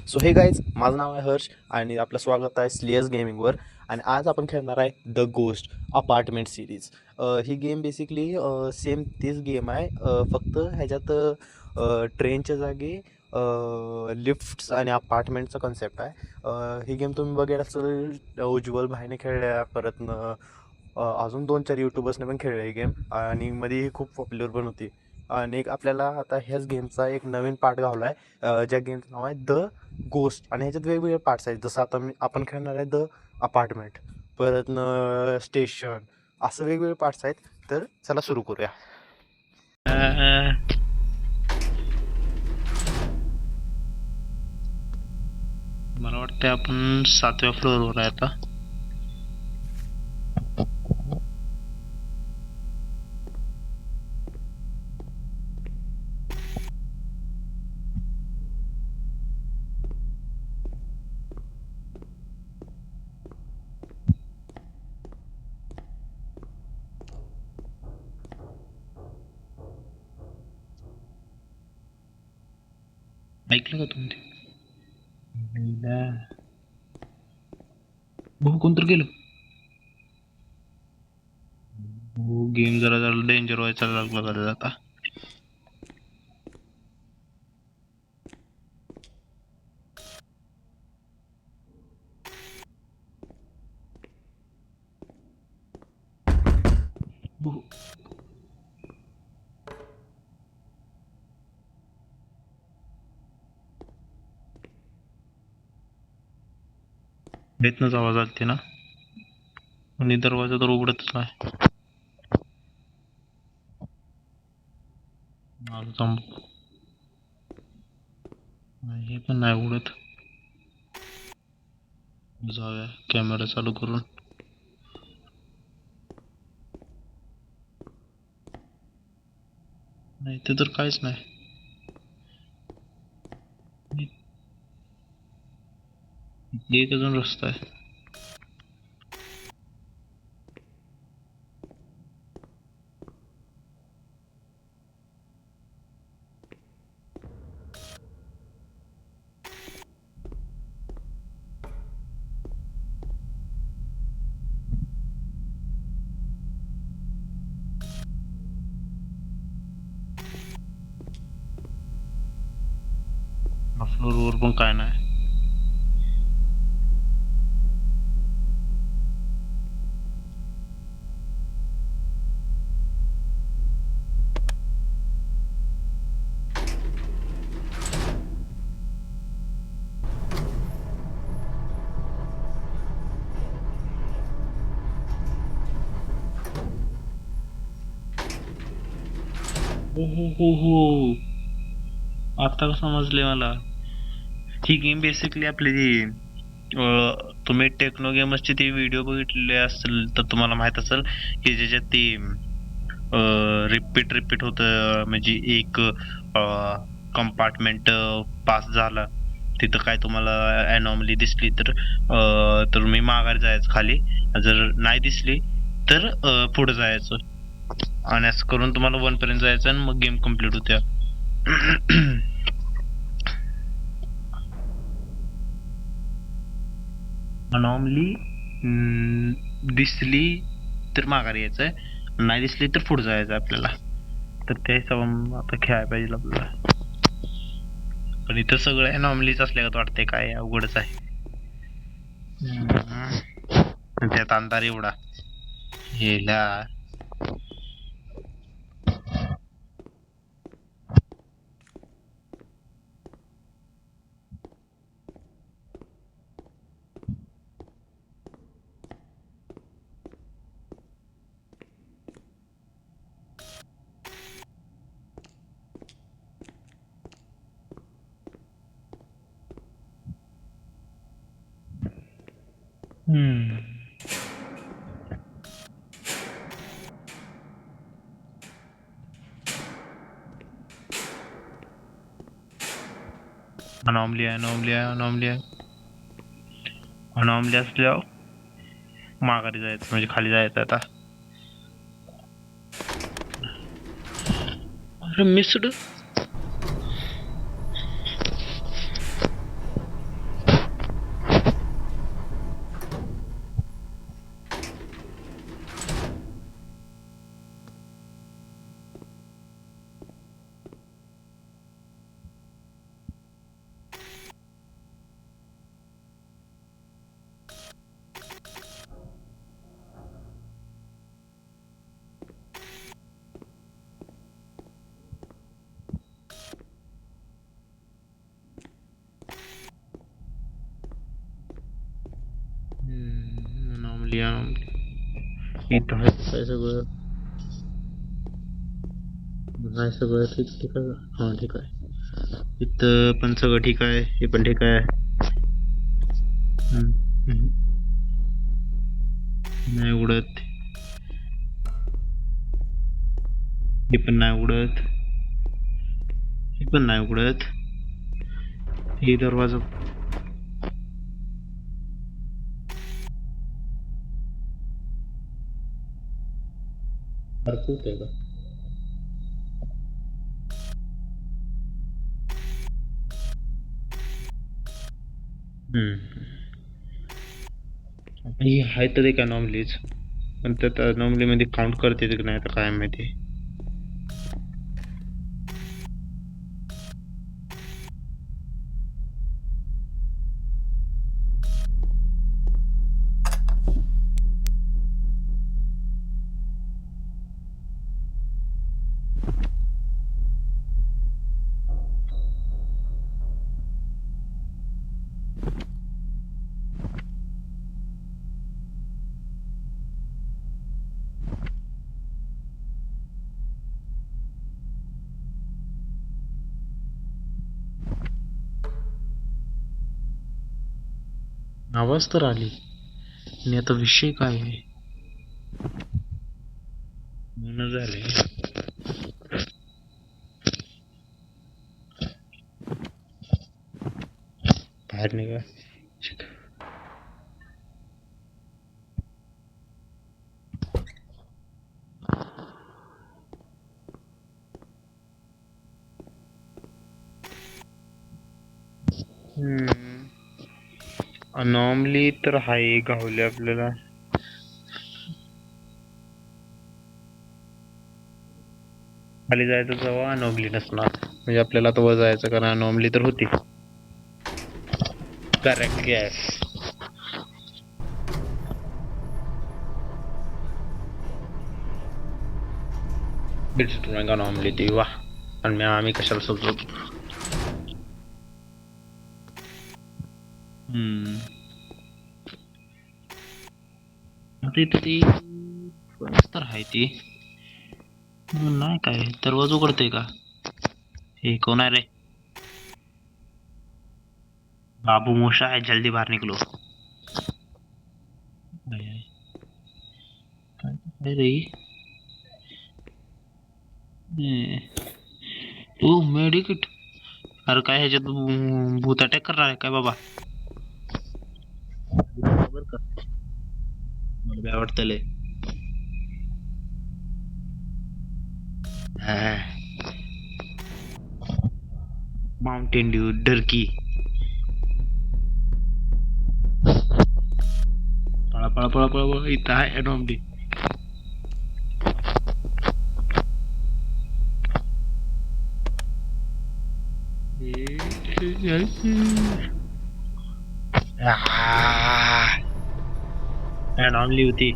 So हे guys, माझं नाव आहे हर्ष आणि आपलं स्वागत आहे स्लेयर्स गेमिंगवर. आणि आज आपण खेळणार आहे the ghost apartment series. He game basically same तीच गेम आहे, फक्त ह्याच्यात ट्रेनच्या जागी लिफ्ट्स आणि अपार्टमेंटचा कन्सेप्ट आहे. ही गेम तुम्ही बघायला असेल उज्ज्वल भाईने खेळल्या, परत अजून 2-4 यूट्यूबर्सने पण खेळली ही गेम आणि मध्ये ही खूप पॉप्युलर पण होती. आणि एक आपल्याला आता ह्याच गेमचा एक नवीन पार्ट घावला आहे, ज्या गेमचं नाव आहे द गोस्ट. आणि ह्याच्यात वेगवेगळे पार्ट्स आहेत, जसं आता आपण खेळणार आहे द अपार्टमेंट, परत स्टेशन, असं वेगवेगळे पार्ट्स आहेत. तर चला सुरू करूया. मला वाटतं आपण 7व्या फ्लोअरवर आहे आता. ऐकलं का तुम्ही? भाऊ कोणतर गेलं. हो, गेम जरा जरा डेंजर व्हायचा लागला आता. भेतनच आवाज आलते ना, आणि दरवाजा तर उघडतच नाही. हे पण नाही उघडत. जाऊया कॅमेरा चालू करून. नाही ते तर काहीच नाही. एक अजून रस्ता आहे. फ्लोअरवर पण काय नाही. हो, आता का समजले मला. ही गेम बेसिकली आपली तुम्ही टेक्नो गेमर्सचे ते व्हिडिओ बघितले असेल तर तुम्हाला माहित असेल की ज्याच्यात ते रिपीट होत, म्हणजे एक कंपार्टमेंट पास झाला, तिथं काय तुम्हाला अनॉमली दिसली तर तुम्ही माघारी जायचं खाली, जर नाही दिसली तर पुढे जायचं, आणि असं करून तुम्हाला 1 पर्यंत जायचं आणि मग गेम कम्प्लीट होत्या. अनॉमली दिसली तर माघारी यायचंय, नाही दिसली तर पुढे जायचं आपल्याला. तर त्या हिशोबाने आता खेळायला पाहिजे आपल्याला. पण इथं सगळं अनॉमलीच असल्यागत वाटतंय, काय अवघडच आहे. त्यात अंधार एवढा हेला. अनॉमली असल्यावर माघारी जायचं, म्हणजे खाली जायचं आता. अरे मिस्ड. इथं आहे काय सगळं? नाही सगळं ठीक ठीक आहे. हा ठीक आहे. इथं पण सगळं ठीक आहे. हे पण ठीक आहे. हम्म. नाही उडत. हे पण नाही उडत. हे पण नाही उडत. हे दरवाजा भरपूर आहे का? हम्म. हे आहे तरी का नॉर्मलीच, पण त्यात नॉर्मली मध्ये काउंट करते की नाही तर काय माहिती. आवाज तर आली आणि आता विषय काय आहे म्हणून झाले. बाहेर निघा. नॉर्मली तर हाय गावले आपल्याला. खाली जायचं जेव्हा अनोमली नसणार म्हणजे आपल्याला आता वर जायचं कारण अनोमली तर होती. Correct gas. डिस्ट्रॉइंग अनोमली ती वा. आणि आम्ही कशाला समजतो. आता इथं ती तर आहे ती नाही काय दरवाजा उघडते का? हे कोण आहे रे? बाबू मोशा है, जल्दी बाहर निकलो. काय रे? तू मेडिकिट. अरे काय ह्याच्यात भूत अटॅक करणार आहे काय बाबा? बरं का मला काय वाटतं लय. माउंटेन ड्यू डरकी. पळा पळा पळा पळा पळा. इथं आहे अनोमली. अनोमली होती.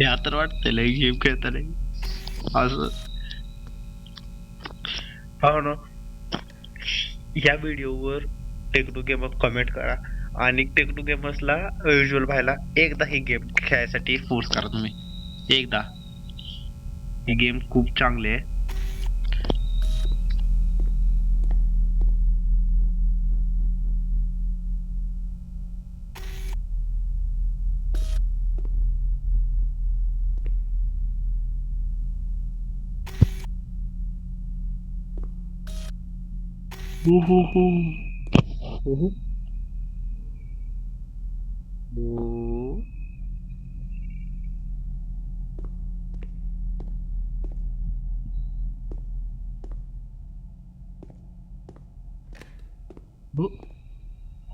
या तर वाटतंय लय गेम खेळताना असं. हो ना. या व्हिडिओवर टेक्नो गेमर्स कमेंट करा आणि टेक्नो गेमर्सला युजल व्हायला एकदा ही गेम खेळायसाठी फोर्स करा तुम्ही एकदा. ही गेम खूप चांगली आहे.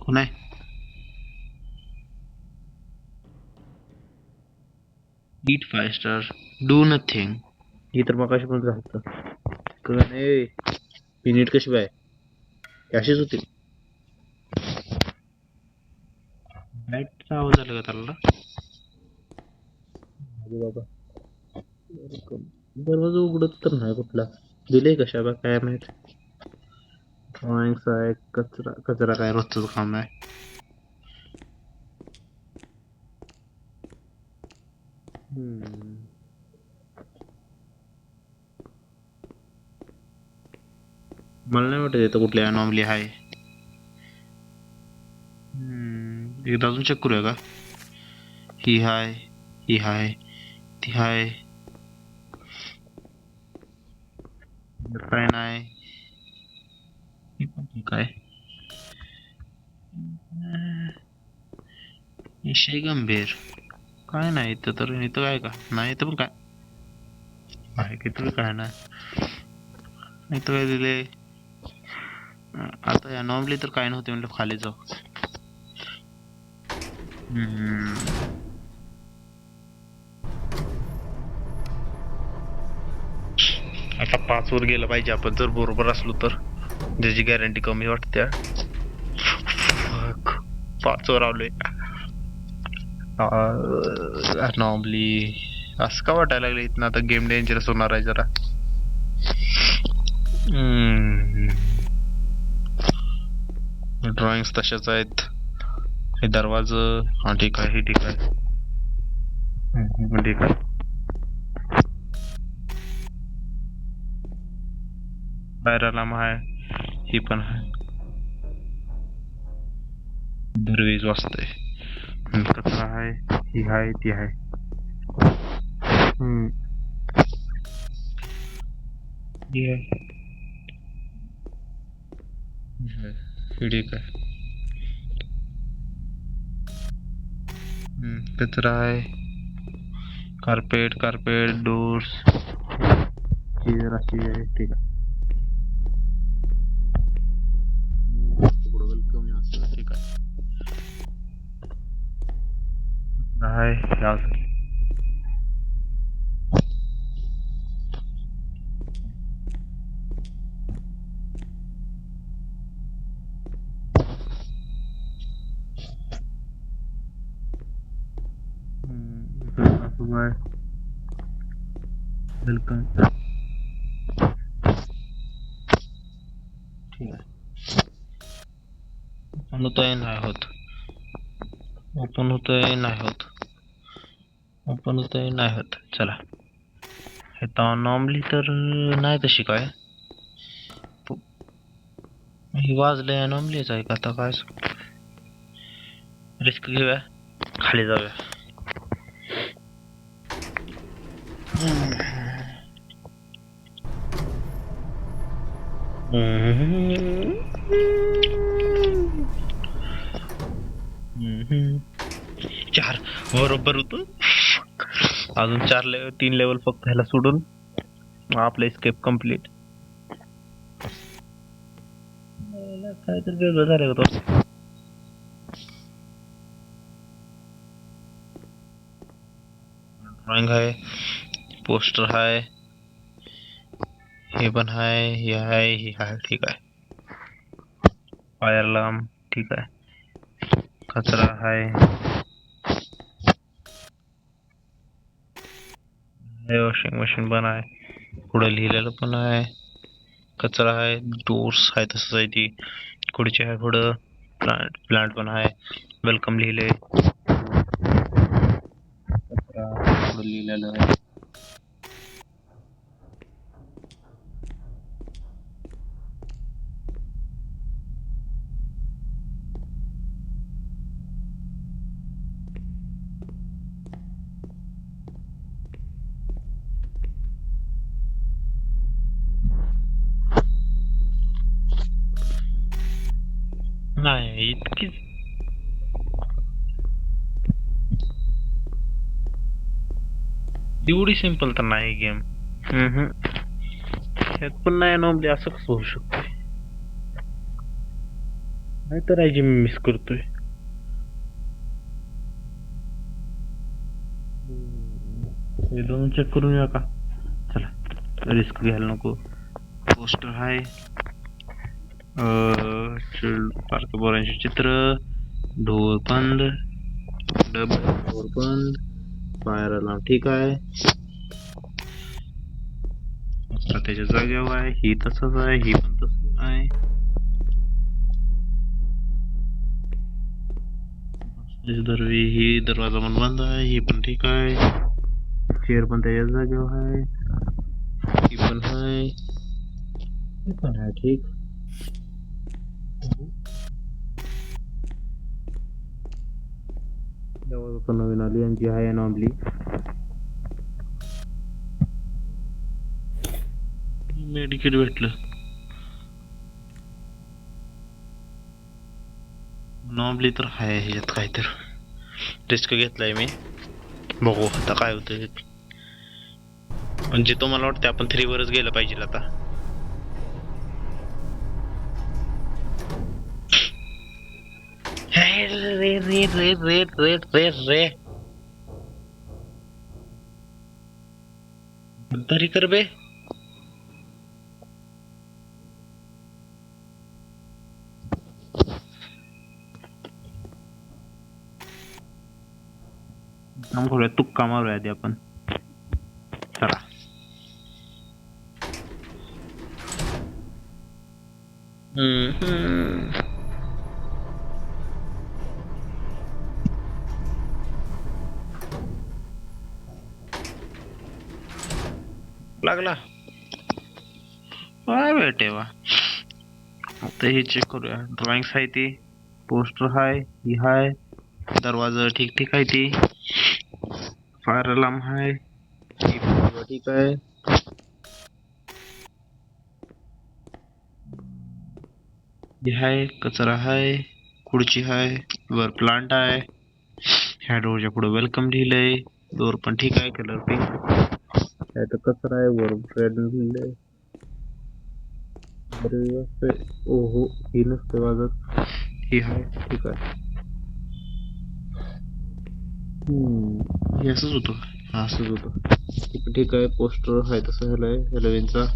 कोण आहे? ईट फास्टर डू नथिंग. ही तर मग कशी पण झालं नाही. ही नीट कशी बाय अशीच होती. लाईटचा आवाज आला का त्याला? बाबा दरवाजा उघडत तर नाही कुठला. दिले कशा बा काय माहित. ड्रॉइंगचा आहे. कचरा कचरा काय रोजच काम आहे. मला नाही वाटत इथं कुठली अनॉमली आहे. एकदा अजून चेक करूया का. ही हाय, ही हाय, ती हाय. काय नाही. ही पण ठीक आहे. विषय गंभीर. काय नाही इथं तर. इथं काय का नाही. इथं पण काय आहे की तर काय नाही. इथं काय दिले. आता या नॉर्मली तर काय नव्हते म्हणलं खाली जाऊ. आता 5 वर गेलं पाहिजे आपण जर बरोबर असलो तर. ज्याची गॅरंटी कमी वाटते. 5 वर आलोय. नॉर्मली असं का वाटायला लागलं इथं. आता गेम डेंजरस होणार आहे जरा. ड्रॉइंग तशाच आहेत. हे दरवाजा. हा ठीक आहे. हे ठीक आहे. ठीक आहे. बाहेर अलार्म आहे. ही पण आहे. दरवेज वाजते. कचरा आहे. ही आहे, ती आहे. ही आहे. ही ठीक आहे. कचरा आहे. Carpet carpet doors. ही जराशी आहे. ठीक आहे. कमी असतं. ठीक आहे. आहे वेलकम. ठीक आहे. ओपन होतोय नाही होत. ओपन होतोय नाही होत. ओपन होतोय नाही होत. चला. हे तर नॉर्मली तर नाही तशी काय. ही वाजलंय नॉर्मलीच आहे का आता काय. रिस्क घेऊया. खाली जाऊया. चार बरोबर होत. अजून 3 लेवल फक्त ह्याला सोडून आपलं स्केप कम्प्लीट. काय तर वेगळं झालं होतं. ड्रॉइंग आहे. पोस्टर आहे. हे पण आहे. हे आहे. हे आहे. ठीक आहे. Fire alarm. ठीक आहे. कचरा आहे. वॉशिंग मशीन पण आहे. पुढे लिहिलेलं पण आहे. कचरा आहे. डोर्स आहे. तसंच आहे ती. खुर्ची आहे पुढं. प्लांट पण आहे. वेलकम लिहिले. कचरा पुढे लिहिलेलं आहे. नाही इतकीच. एवढी सिंपल तर नाही गेम. ह्यात पण नाही नॉर्मली असं कसं होऊ शकतंय. नाही तर आहे मी मिस करतोय. हे दोन चेक करून या का. चला रिस्क घ्यायला नको. पोस्टर आहे. पार्क बोरांचे चित्र. ढोर बंद. ढोर बंद. फायर अलार्म ठीक आहे. त्याच्या जागेवर आहे. ही तसंच आहे. ही पण तसंच आहे. दरवी ही दरवाजा पण बंद आहे, ही पण ठीक आहे. चेअर पण त्याच्याच जागेवर आहे, ही पण आहे, ही पण आहे ठीक. दरवाजा पण नवीन आली आणि जी आहे नॉर्मली मेडिकेट भेटलं. नॉर्मली तर आहे ह्याच्यात काय तर रिस्क घेतलाय मी, बघू आता काय होतं. पण जे तो मला वाटतं आपण 3 वरच गेलं पाहिजे आता. रे रे रे रे रे रे रे गद्दारी कर बे. काम करूया, तुक्का मारूया आधी आपण. चला. लागला काय भेटे वा. आता हे चेक करूया. ड्रॉइंग्स आहे ती, पोस्टर हाय, ही हाय, दरवाजा ठीक ठीक आहे ती, फायर अलार्म हाय, ही पण ठीक आहे. ही हाय, कचरा हाय, खुर्ची हाय, वर प्लांट आहे, ह्या डोरच्या पुढे वेलकम लिहिलंय, डोर पण ठीक आहे, कलर पिंक. तर कचरा आहे, वर रेड लिहिलंय. ओहो ही नसते वाजत, ही हाय ठीक आहे. हे असंच होतं, हा असंच होतं ठीक आहे. पोस्टर आहे तसं ह्यालाय हॅलोविनचा.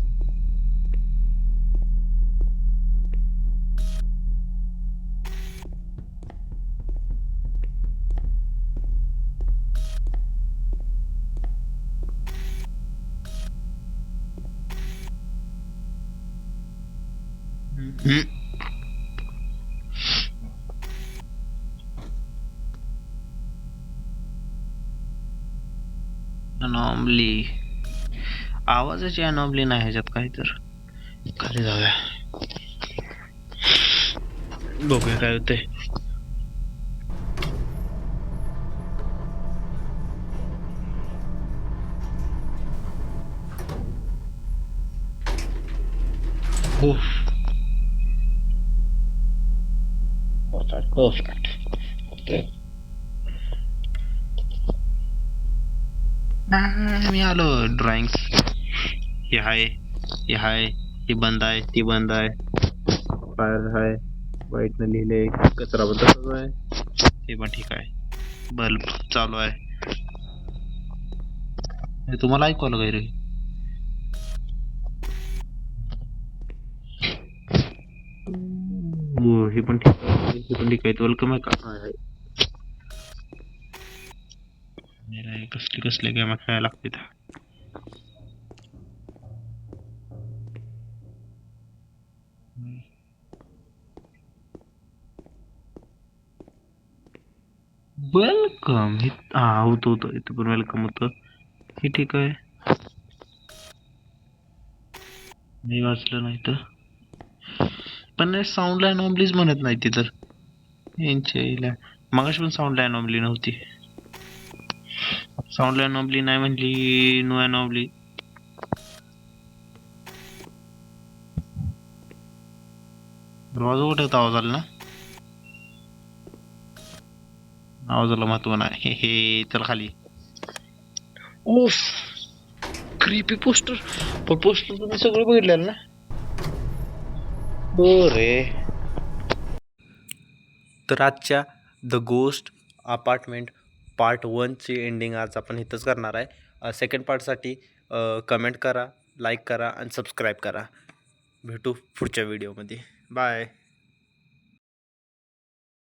अनॉमली आवाजाची अनॉमली नाही ह्याच्यात काही तर. खाली जाऊया, बघूया काय होतंय. Perfect. Okay. मी आलो. ड्रॉइंग्स हे हाय, हे हाय, ही बंद आहे, ती बंद आहे, फायर हाय, व्हाईट न लिहिले, कचरा पण तसंच आहे, ते पण ठीक आहे. बल्ब चालू आहे. हे तुम्हाला ऐकू आलं काय रे? हो हे पण ठीक आहे, हे पण ठीक आहे. वेलकम आहे का? आहे. कसले कसले गेम खेळायला लागतात. वेलकम हा होतं इथं पण वेलकम होतं, हे ठीक आहे. मी वाचलं नाही तर पण साऊंड लाईन ऑमलीच म्हणत नाही ती तर यांच्या मगाशी पण साऊंड लाईन ऑमली नव्हती. साऊंड लाईन ऑमली नाही म्हणली, नो अनॉमली. दरवाजा उठवता आवाज आला ना, आवाजाला महत्व नाही. हे चल खाली. ओफ क्रीपी पोस्टर, पण पोस्टर तुम्ही सगळं बघितलेलं ना. हो रे. तर आजच्या द गोस्ट अपार्टमेंट पार्ट 1ची एंडिंग आज आपण इथंच करणार आहे. सेकंड पार्टसाठी कमेंट करा, लाईक करा आणि सबस्क्राईब करा. भेटू पुढच्या व्हिडिओमध्ये. बाय.